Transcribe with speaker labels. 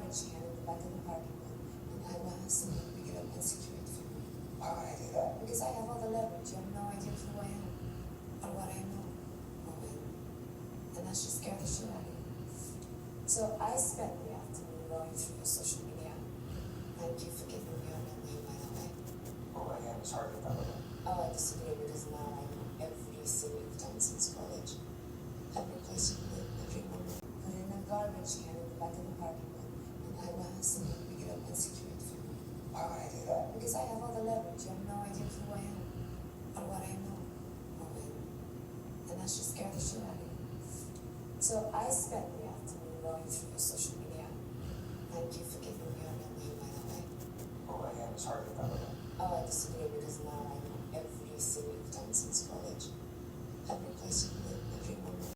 Speaker 1: garbage can in the back of the parking lot, and I will have someone pick it up and secure it for me.
Speaker 2: Why would I do that?
Speaker 1: Because I have all the leverage. You have no idea who I am or what I know. And that should scare the shit out of you. So I spent the afternoon going through your social media. Thank you for giving me your name, by the way.
Speaker 2: Oh, my hand was hard to follow that.
Speaker 1: Oh, I disagree because now I know every city you've done since college. Every place you've lived, every moment. Put it in a garbage can in the back of the parking lot, and I will have someone pick it up and secure it for me.
Speaker 2: Why would I do that?
Speaker 1: Because I have all the leverage. You have no idea who I am or what I know. And that should scare the shit out of you. So I spent the afternoon going through your social media. Thank you for giving me your name, by the way.
Speaker 2: Oh, my hand was hard to follow that.
Speaker 1: Oh, I disagree because now I know every city you've done since college. Every place you've lived.